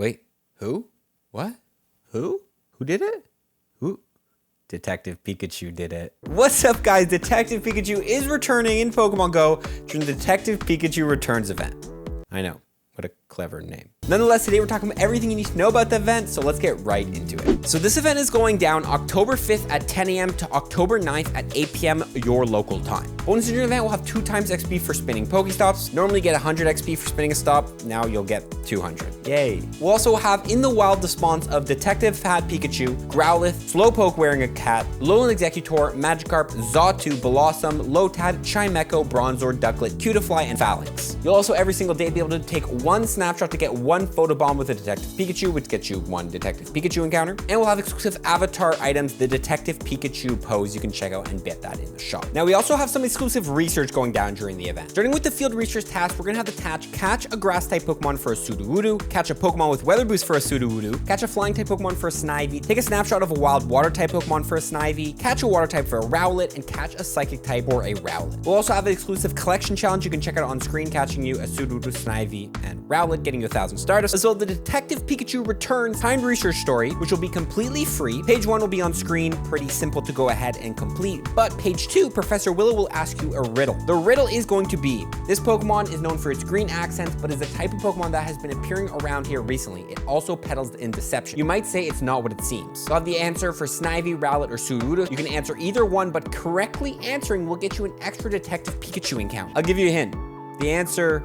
Wait, who? What? Who? Who did it? Who? Detective Pikachu did it. What's up, guys? Detective Pikachu is returning in Pokemon Go during the Detective Pikachu Returns event. I know. What a clever name. Nonetheless, today we're talking about everything you need to know about the event, so let's get right into it. So this event is going down October 5th at 10 a.m. to October 9th at 8 p.m. your local time. Bonus during the event will have 2 times XP for spinning Pokestops. Normally get 100 XP for spinning a stop, now you'll get 200. Yay. We'll also have in the wild the spawns of Detective Fat Pikachu, Growlithe, Slowpoke wearing a cat, Alolan Executor, Magikarp, Xatu, Blossom, Lotad, Chimecho, Bronzor, Ducklet, Cutiefly, and Phalanx. You'll also every single day be able to take 1 snapshot to get 1 photobomb with a Detective Pikachu, which gets you 1 Detective Pikachu encounter. And we'll have exclusive avatar items, the Detective Pikachu pose you can check out and get that in the shop. Now we also have some exclusive research going down during the event. Starting with the field research task, we're gonna have the task catch a grass type Pokemon for a Sudowoodo, catch a Pokemon with weather boost for a Sudowoodo, catch a flying type Pokemon for a Snivy, take a snapshot of a wild water type Pokemon for a Snivy, catch a water type for a Rowlet, and catch a psychic type for a Rowlet. We'll also have an exclusive collection challenge you can check out on screen, catching you a Sudowoodo, Snivy, and Rowlet, getting you 1,000 Stardust, as well as the Detective Pikachu Returns timed research story, which will be completely free. Page 1 will be on screen, pretty simple to go ahead and complete, but page 2, Professor Willow will ask you a riddle. The riddle is going to be, this Pokemon is known for its green accents, but is a type of Pokemon that has been appearing around here recently. It also peddles in deception. You might say it's not what it seems. You'll have the answer for Snivy, Rowlet, or Sudowoodo. You can answer either one, but correctly answering will get you an extra Detective Pikachu encounter. I'll give you a hint. The answer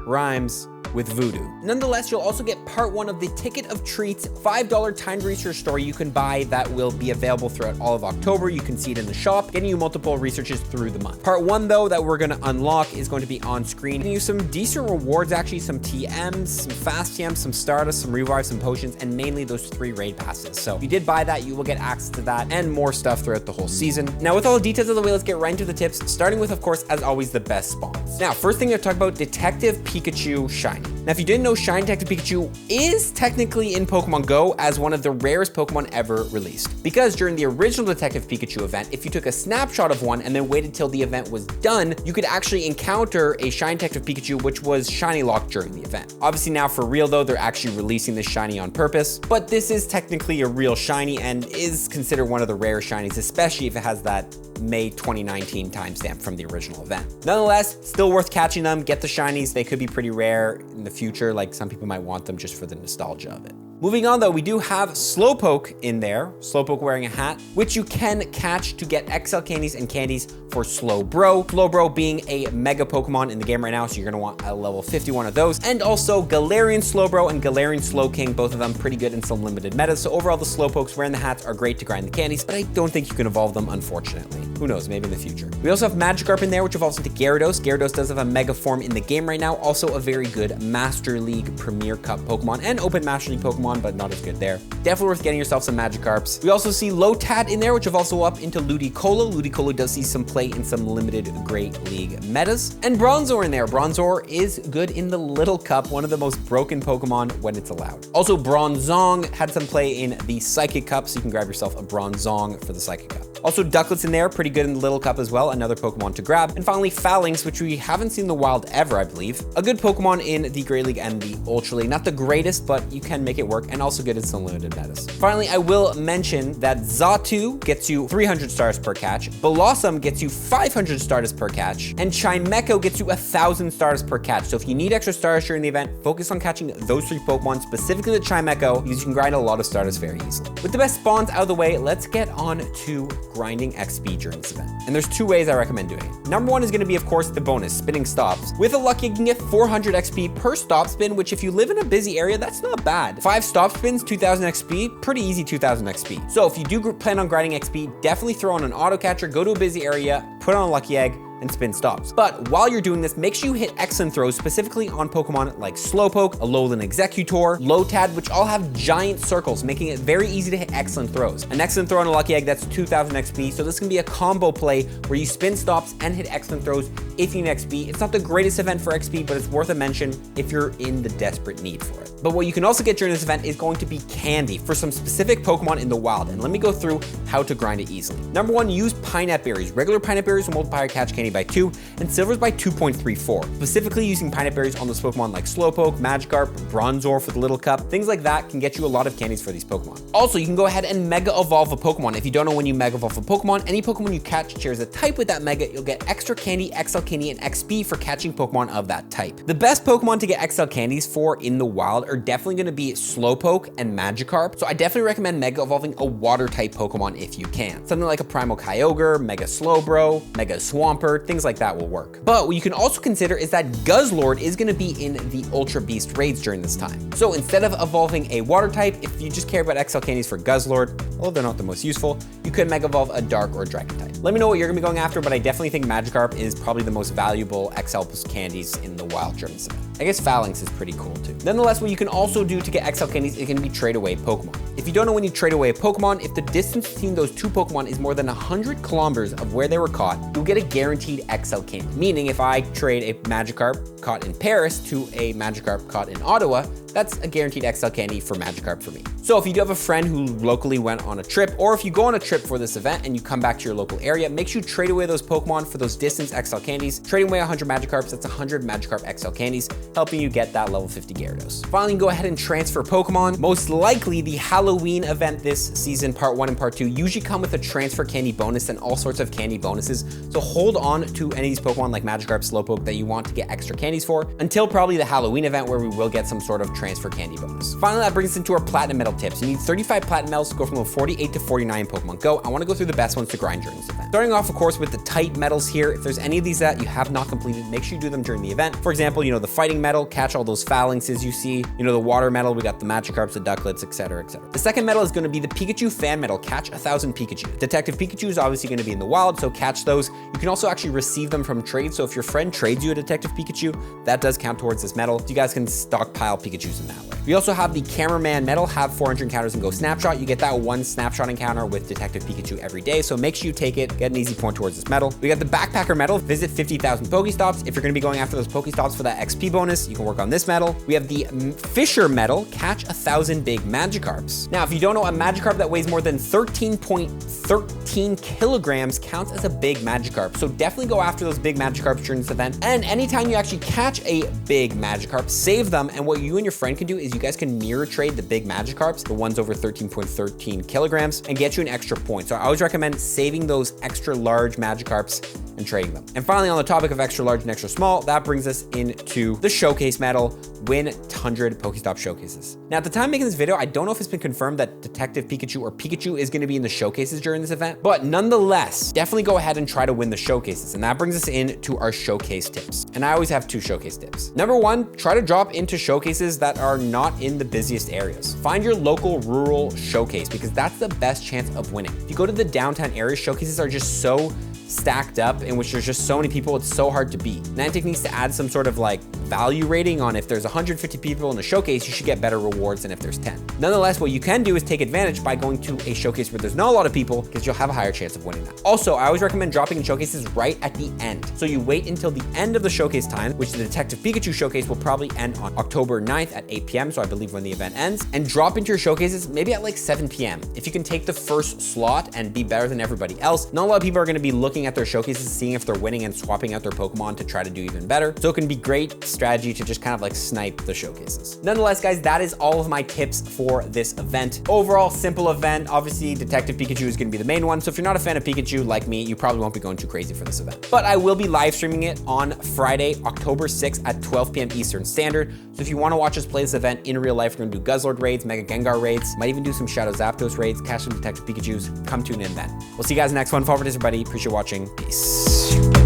rhymes with voodoo. Nonetheless, you'll also get part 1 of the Ticket of Treats $5 timed research story you can buy that will be available throughout all of October. You can see it in the shop, getting you multiple researches through the month. Part 1 though that we're gonna unlock is going to be on screen, getting you some decent rewards, actually some TMs, some fast TMs, some Stardust, some Revive, some potions, and mainly those 3 raid passes. So if you did buy that, you will get access to that and more stuff throughout the whole season. Now with all the details of the way, let's get right into the tips, starting with, of course, as always, the best spawns. Now, first thing to talk about, Detective Pikachu Shiny. Now, if you didn't know, Shiny Detective Pikachu is technically in Pokemon Go as one of the rarest Pokemon ever released. Because during the original Detective Pikachu event, if you took a snapshot of one and then waited till the event was done, you could actually encounter a Shiny Detective Pikachu, which was Shiny locked during the event. Obviously now for real though, they're actually releasing this Shiny on purpose, but this is technically a real Shiny and is considered one of the rare Shinies, especially if it has that May 2019 timestamp from the original event. Nonetheless, still worth catching them. Get the Shinies. They could be pretty rare in the future. Like some people might want them just for the nostalgia of it. Moving on though, we do have Slowpoke in there. Slowpoke wearing a hat, which you can catch to get XL candies and candies for Slowbro. Slowbro being a mega Pokemon in the game right now, so you're gonna want a level 51 of those. And also Galarian Slowbro and Galarian Slowking, both of them pretty good in some limited metas. So overall, the Slowpokes wearing the hats are great to grind the candies, but I don't think you can evolve them, unfortunately. Who knows, maybe in the future. We also have Magikarp in there, which evolves into Gyarados. Gyarados does have a mega form in the game right now. Also a very good Master League Premier Cup Pokemon and Open Master League Pokemon, but not as good there. Definitely worth getting yourself some Magikarps. We also see Lotad in there, which evolves up into Ludicolo. Ludicolo does see some play in some limited Great League metas. And Bronzor in there. Bronzor is good in the Little Cup, one of the most broken Pokemon when it's allowed. Also, Bronzong had some play in the Psychic Cup, so you can grab yourself a Bronzong for the Psychic Cup. Also, Ducklet's in there, pretty good in the Little Cup as well, another Pokemon to grab. And finally, Phalanx, which we haven't seen in the wild ever, I believe. A good Pokemon in the Great League and the Ultra League. Not the greatest, but you can make it work, and also good in some limited metas. Finally, I will mention that Xatu gets you 300 stars per catch, Blossom gets you 500 stars per catch, and Chimecho gets you 1,000 stars per catch. So if you need extra stars during the event, focus on catching those 3 Pokemon, specifically the Chimecho, because you can grind a lot of stars very easily. With the best spawns out of the way, let's get on to grinding XP during this event. And there's 2 ways I recommend doing it. Number 1 is gonna be, of course, the bonus, spinning stops. With a lucky, you can get 400 XP per stop spin, which if you live in a busy area, that's not bad. 5 stop spins, 2,000 XP, pretty easy 2,000 XP. So if you do plan on grinding XP, definitely throw on an auto catcher, go to a busy area, put on a lucky egg, and spin stops. But while you're doing this, make sure you hit excellent throws, specifically on Pokemon like Slowpoke, Alolan Executor, Lotad, which all have giant circles, making it very easy to hit excellent throws. An excellent throw on a lucky egg, that's 2,000 XP. So this can be a combo play where you spin stops and hit excellent throws if you need XP. It's not the greatest event for XP, but it's worth a mention if you're in the desperate need for it. But what you can also get during this event is going to be candy for some specific Pokemon in the wild. And let me go through how to grind it easily. Number 1, use Pineapple Berries. Regular Pineapple Berries will multiply your catch candy by 2, and silver's by 2.34. Specifically using pineapple berries on those Pokemon like Slowpoke, Magikarp, Bronzor for the little cup, things like that can get you a lot of candies for these Pokemon. Also, you can go ahead and Mega Evolve a Pokemon. If you don't know when you Mega Evolve a Pokemon, any Pokemon you catch shares a type with that Mega, you'll get extra candy, XL candy, and XP for catching Pokemon of that type. The best Pokemon to get XL candies for in the wild are definitely going to be Slowpoke and Magikarp, so I definitely recommend Mega Evolving a water type Pokemon if you can. Something like a Primal Kyogre, Mega Slowbro, Mega Swampert, things like that will work. But what you can also consider is that Guzzlord is going to be in the Ultra Beast raids during this time. So instead of evolving a water type, if you just care about XL candies for Guzzlord, although they're not the most useful, you could Mega Evolve a Dark or Dragon type. Let me know what you're going to be going after, but I definitely think Magikarp is probably the most valuable XL candies in the wild during this event. I guess Phalanx is pretty cool too. Nonetheless, what you can also do to get XL candies is going to be trade away Pokemon. If you don't know when you trade away a Pokemon, if the distance between those two Pokemon is more than 100 kilometers of where they were caught, you'll get a guaranteed XL candy. Meaning if I trade a Magikarp caught in Paris to a Magikarp caught in Ottawa, that's a guaranteed XL candy for Magikarp for me. So if you do have a friend who locally went on a trip, or if you go on a trip for this event and you come back to your local area, make sure you trade away those Pokemon for those distance XL candies. Trading away 100 Magikarps, that's 100 Magikarp XL candies, helping you get that level 50 Gyarados. Finally, go ahead and transfer Pokemon. Most likely the Halloween event this season, part 1 and part 2, usually come with a transfer candy bonus and all sorts of candy bonuses. So hold on to any of these Pokemon like Magikarp, Slowpoke that you want to get extra candies for until probably the Halloween event where we will get some sort of transfer candy bonus. Finally, that brings us into our Platinum Medal tips. You need 35 Platinum Medals to go from level 48 to 49 in Pokemon Go. I want to go through the best ones to grind during this event. Starting off, of course, with the type medals here. If there's any of these that you have not completed, make sure you do them during the event. For example, the fighting medal, catch all those Phalanxes you see. The water medal, we got the Magikarps, the Ducklets, etc., etc. The second medal is going to be the Pikachu fan medal, catch 1,000 Pikachu. Detective Pikachu is obviously going to be in the wild, so catch those. You can also actually receive them from trade, so if your friend trades you a Detective Pikachu, that does count towards this medal. So you guys can stockpile Pikachus in that way. We also have the Cameraman medal, have 400 encounters and go snapshot. You get that one snapshot encounter with Detective Pikachu every day, so make sure you take it, get an easy point towards this medal. We got the Backpacker medal, visit 50,000 Pokestops. If you're going to be going after those Pokestops for that XP bonus, you can work on this medal. We have the Fisher medal, catch 1,000 big Magikarps. Now, if you don't know, a Magikarp that weighs more than 13.13 kilograms counts as a big Magikarp, so definitely go after those big Magikarps during this event. And anytime you actually catch a big Magikarp, save them, and what you and your friend can do is you guys can mirror trade the big Magikarps, the ones over 13.13 kilograms, and get you an extra point. So I always recommend saving those extra large Magikarps and trading them. And finally, on the topic of extra large and extra small, that brings us into the Showcase medal, win 100 Pokestop showcases. Now, at the time of making this video, I don't know if it's been confirmed that Detective Pikachu or Pikachu is going to be in the showcases during this event, but nonetheless, definitely go ahead and try to win the showcases. And that brings us into our showcase tips. And I always have 2 showcase tips. Number 1, try to drop into showcases that are not in the busiest areas. Find your local rural showcase because that's the best chance of winning. If you go to the downtown areas, showcases are just so stacked up in which there's just so many people, it's so hard to beat. Niantic needs to add some sort of value rating on if there's 150 people in a showcase, you should get better rewards than if there's 10. Nonetheless, what you can do is take advantage by going to a showcase where there's not a lot of people because you'll have a higher chance of winning that. Also, I always recommend dropping in showcases right at the end. So you wait until the end of the showcase time, which the Detective Pikachu showcase will probably end on October 9th at 8 p.m. So I believe when the event ends, and drop into your showcases maybe at 7 p.m. If you can take the first slot and be better than everybody else, not a lot of people are going to be looking at their showcases, seeing if they're winning and swapping out their Pokemon to try to do even better. So it can be great strategy to just kind of snipe the showcases. Nonetheless, guys, that is all of my tips for this event. Overall, simple event. Obviously, Detective Pikachu is going to be the main one. So if you're not a fan of Pikachu like me, you probably won't be going too crazy for this event. But I will be live streaming it on Friday, October 6th at 12 p.m. Eastern Standard. So if you want to watch us play this event in real life, we're going to do Guzzlord raids, Mega Gengar raids, might even do some Shadow Zapdos raids, catch some Detective Pikachus. Come tune in then. We'll see you guys next one. Forward, everybody. Appreciate watching. Peace.